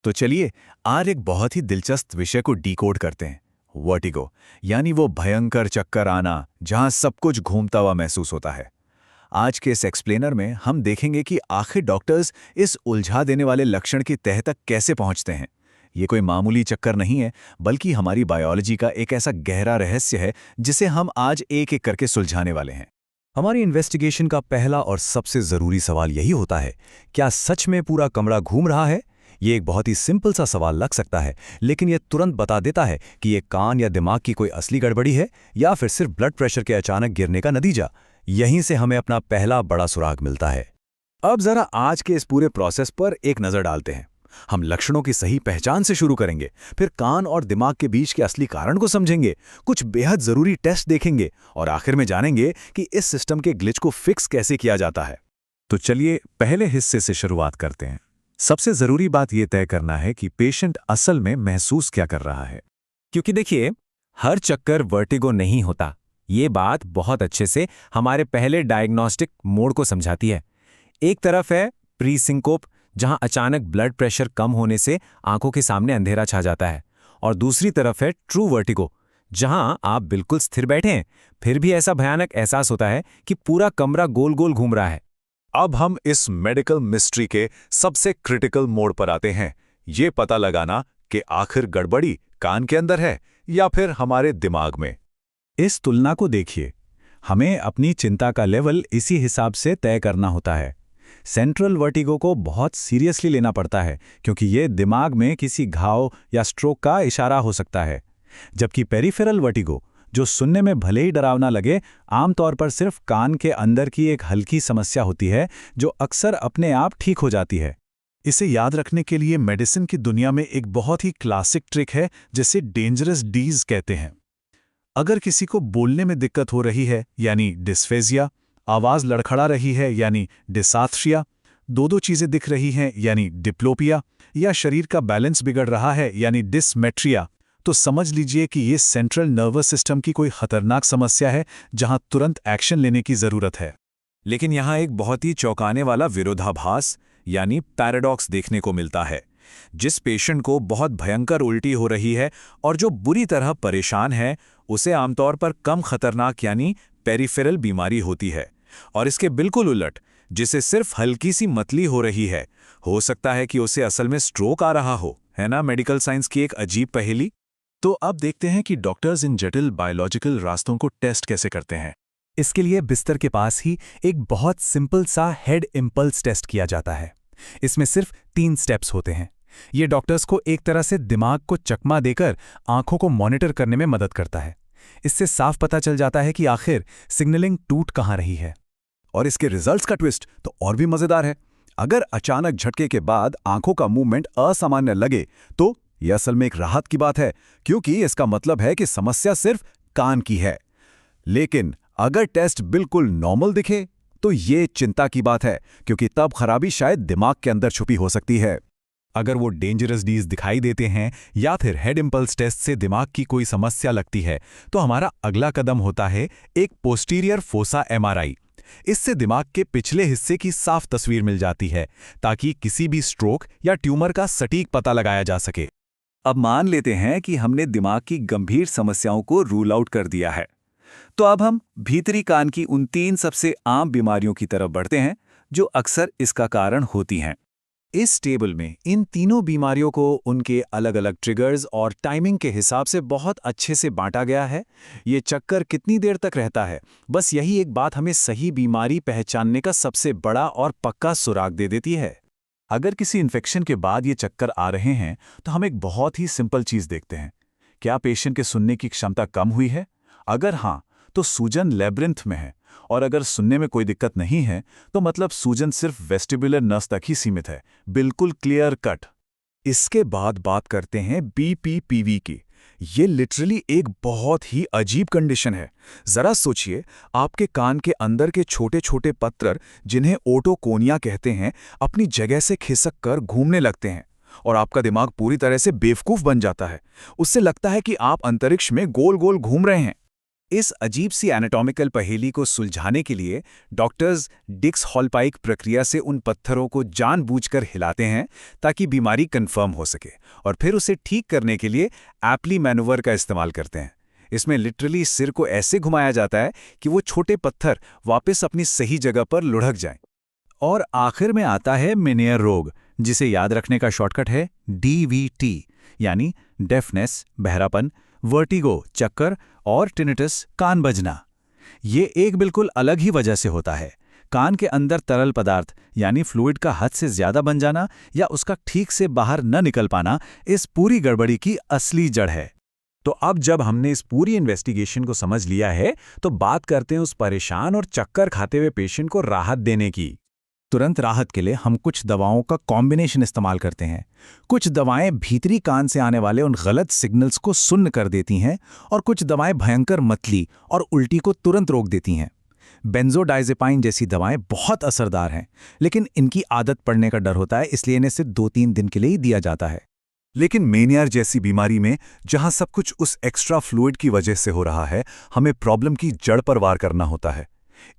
तो चलिए आज एक बहुत ही दिलचस्प विषय को डिकोड करते हैं। वर्टिगो, यानी वो भयंकर चक्कर आना जहां सब कुछ घूमता हुआ महसूस होता है। आज के इस एक्सप्लेनर में हम देखेंगे कि आखिर डॉक्टर्स इस उलझा देने वाले लक्षण की तह तक कैसे पहुंचते हैं। ये कोई मामूली चक्कर नहीं है, बल्कि हमारी बायोलॉजी का एक ऐसा गहरा रहस्य है जिसे हम आज एक एक करके सुलझाने वाले हैं। हमारी इन्वेस्टिगेशन का पहला और सबसे जरूरी सवाल यही होता है, क्या सच में पूरा कमरा घूम रहा है? ये एक बहुत ही सिंपल सा सवाल लग सकता है, लेकिन ये तुरंत बता देता है कि ये कान या दिमाग की कोई असली गड़बड़ी है या फिर सिर्फ ब्लड प्रेशर के अचानक गिरने का नतीजा। यहीं से हमें अपना पहला बड़ा सुराग मिलता है। अब जरा आज के इस पूरे प्रोसेस पर एक नज़र डालते हैं। हम लक्षणों की सही पहचान से शुरू करेंगे, फिर कान और दिमाग के बीच के असली कारण को समझेंगे, कुछ बेहद जरूरी टेस्ट देखेंगे और आखिर में जानेंगे कि इस सिस्टम के ग्लिच को फिक्स कैसे किया जाता है। तो चलिए पहले हिस्से से शुरुआत करते हैं। सबसे जरूरी बात यह तय करना है कि पेशेंट असल में महसूस क्या कर रहा है। क्योंकि देखिए, हर चक्कर वर्टिगो नहीं होता। ये बात बहुत अच्छे से हमारे पहले डायग्नोस्टिक मोड को समझाती है। एक तरफ है प्री सिंकोप, जहां अचानक ब्लड प्रेशर कम होने से आंखों के सामने अंधेरा छा जाता है, और दूसरी तरफ है ट्रू वर्टिगो, जहां आप बिल्कुल स्थिर बैठे हैं, फिर भी ऐसा भयानक एहसास होता है कि पूरा कमरा गोल गोल घूम रहा है। अब हम इस मेडिकल मिस्ट्री के सबसे क्रिटिकल मोड पर आते हैं, ये पता लगाना कि आखिर गड़बड़ी कान के अंदर है या फिर हमारे दिमाग में। इस तुलना को देखिए, हमें अपनी चिंता का लेवल इसी हिसाब से तय करना होता है। सेंट्रल वर्टिगो को बहुत सीरियसली लेना पड़ता है, क्योंकि ये दिमाग में किसी घाव या स्ट्रोक का इशारा हो सकता है। जबकि पेरिफेरल वर्टिगो, जो सुनने में भले ही डरावना लगे, आमतौर पर सिर्फ कान के अंदर की एक हल्की समस्या होती है जो अक्सर अपने आप ठीक हो जाती है। इसे याद रखने के लिए मेडिसिन की दुनिया में एक बहुत ही क्लासिक ट्रिक है, जिसे डेंजरस डीज कहते हैं। अगर किसी को बोलने में दिक्कत हो रही है यानी डिस्फेजिया, आवाज लड़खड़ा रही है यानी डिसाथ्रिया, दो चीजें दिख रही हैं यानी डिप्लोपिया, या शरीर का बैलेंस बिगड़ रहा है यानी डिसमेट्रिया, तो समझ लीजिए कि ये सेंट्रल नर्वस सिस्टम की कोई खतरनाक समस्या है जहां तुरंत एक्शन लेने की जरूरत है। लेकिन यहाँ एक बहुत ही चौंकाने वाला विरोधाभास यानी पैराडॉक्स देखने को मिलता है। जिस पेशेंट को बहुत भयंकर उल्टी हो रही है और जो बुरी तरह परेशान है, उसे आमतौर पर कम खतरनाक यानी पेरिफेरल बीमारी होती है, और इसके बिल्कुल उलट, जिसे सिर्फ हल्की सी मतली हो रही है, हो सकता है कि उसे असल में स्ट्रोक आ रहा हो। है ना मेडिकल साइंस की एक अजीब पहेली। तो अब देखते हैं कि डॉक्टर्स इन जटिल बायोलॉजिकल रास्तों को टेस्ट कैसे करते हैं। इसके लिए बिस्तर के पास ही एक बहुत सिंपल सा हेड इम्पल्स टेस्ट किया जाता है। इसमें सिर्फ 3 स्टेप्स होते हैं। ये डॉक्टर्स को एक तरह से दिमाग को चकमा देकर आंखों को मॉनिटर करने में मदद करता है। इससे साफ पता चल जाता है कि आखिर सिग्नलिंग टूट कहाँ रही है। और इसके रिजल्ट्स का ट्विस्ट तो और भी मजेदार है। अगर अचानक झटके के बाद आंखों का मूवमेंट असामान्य लगे, तो यह असल में एक राहत की बात है, क्योंकि इसका मतलब है कि समस्या सिर्फ कान की है। लेकिन अगर टेस्ट बिल्कुल नॉर्मल दिखे, तो ये चिंता की बात है, क्योंकि तब खराबी शायद दिमाग के अंदर छुपी हो सकती है। अगर वो डेंजरस डीज दिखाई देते हैं या फिर हेड इम्पल्स टेस्ट से दिमाग की कोई समस्या लगती है, तो हमारा अगला कदम होता है एक पोस्टीरियर फोसा एमआरआई। इससे दिमाग के पिछले हिस्से की साफ तस्वीर मिल जाती है, ताकि किसी भी स्ट्रोक या ट्यूमर का सटीक पता लगाया जा सके। अब मान लेते हैं कि हमने दिमाग की गंभीर समस्याओं को रूल आउट कर दिया है, तो अब हम भीतरी कान की उन 3 सबसे आम बीमारियों की तरफ बढ़ते हैं जो अक्सर इसका कारण होती हैं। इस टेबल में इन तीनों बीमारियों को उनके अलग अलग ट्रिगर्स और टाइमिंग के हिसाब से बहुत अच्छे से बांटा गया है। ये चक्कर कितनी देर तक रहता है, बस यही एक बात हमें सही बीमारी पहचानने का सबसे बड़ा और पक्का सुराग दे देती है। अगर किसी इन्फेक्शन के बाद ये चक्कर आ रहे हैं, तो हम एक बहुत ही सिंपल चीज़ देखते हैं। क्या पेशेंट के सुनने की क्षमता कम हुई है? अगर हाँ, तो सूजन लेब्रिंथ में है, और अगर सुनने में कोई दिक्कत नहीं है, तो मतलब सूजन सिर्फ वेस्टिबुलर नस तक ही सीमित है, बिल्कुल क्लियर कट। इसके बाद बात करते हैं बीपीपीवी की। ये लिटरली एक बहुत ही अजीब कंडीशन है। जरा सोचिए, आपके कान के अंदर के छोटे छोटे पत्थर, जिन्हें ओटोकोनिया कहते हैं, अपनी जगह से खिसक कर घूमने लगते हैं, और आपका दिमाग पूरी तरह से बेवकूफ बन जाता है। उससे लगता है कि आप अंतरिक्ष में गोल गोल घूम रहे हैं। इस अजीब सी एनाटॉमिकल पहेली को सुलझाने के लिए डॉक्टर्स डिक्स हॉलपाइक प्रक्रिया से उन पत्थरों को जानबूझकर हिलाते हैं ताकि बीमारी कंफर्म हो सके, और फिर उसे ठीक करने के लिए एप्ली मैनूवर का इस्तेमाल करते हैं। इसमें लिटरली सिर को ऐसे घुमाया जाता है कि वो छोटे पत्थर वापस अपनी सही जगह पर लुढ़क जाएं। और आखिर में आता है मेनियर रोग, जिसे याद रखने का शॉर्टकट है DVT, यानी डेफनेस बहरापन, वर्टिगो चक्कर और टिनिटस कान बजना। ये एक बिल्कुल अलग ही वजह से होता है। कान के अंदर तरल पदार्थ यानी फ्लूइड का हद से ज्यादा बन जाना या उसका ठीक से बाहर न निकल पाना इस पूरी गड़बड़ी की असली जड़ है। तो अब जब हमने इस पूरी इन्वेस्टिगेशन को समझ लिया है, तो बात करते हैं उस परेशान और चक्कर खाते हुए पेशेंट को राहत देने की। तुरंत राहत के लिए हम कुछ दवाओं का कॉम्बिनेशन इस्तेमाल करते हैं। कुछ दवाएं भीतरी कान से आने वाले उन गलत सिग्नल्स को सुन्न कर देती हैं और कुछ दवाएं भयंकर मतली और उल्टी को तुरंत रोक देती हैं। बेंजोडाइजेपाइन जैसी दवाएं बहुत असरदार हैं, लेकिन इनकी आदत पड़ने का डर होता है, इसलिए इन्हें सिर्फ 2-3 दिन के लिए ही दिया जाता है। लेकिन मेनियर जैसी बीमारी में जहां सब कुछ उस एक्स्ट्रा फ्लूइड की वजह से हो रहा है, हमें प्रॉब्लम की जड़ पर वार करना होता है।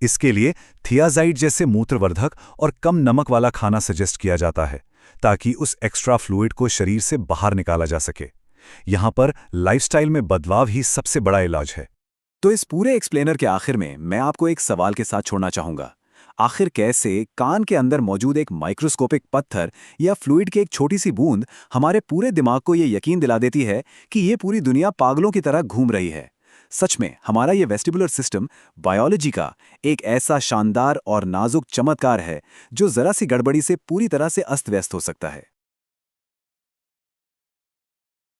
इसके लिए थियाजाइड जैसे मूत्रवर्धक और कम नमक वाला खाना सजेस्ट किया जाता है, ताकि उस एक्स्ट्रा फ्लूइड को शरीर से बाहर निकाला जा सके। यहां पर लाइफस्टाइल में बदलाव ही सबसे बड़ा इलाज है। तो इस पूरे एक्सप्लेनर के आखिर में मैं आपको एक सवाल के साथ छोड़ना चाहूंगा। आखिर कैसे कान के अंदर मौजूद एक माइक्रोस्कोपिक पत्थर या फ्लूइड की एक छोटी सी बूंद हमारे पूरे दिमाग को ये यकीन दिला देती है कि ये पूरी दुनिया पागलों की तरह घूम रही है। सच में हमारा ये वेस्टिबुलर सिस्टम बायोलॉजी का एक ऐसा शानदार और नाजुक चमत्कार है जो जरा सी गड़बड़ी से पूरी तरह से अस्त व्यस्त हो सकता है।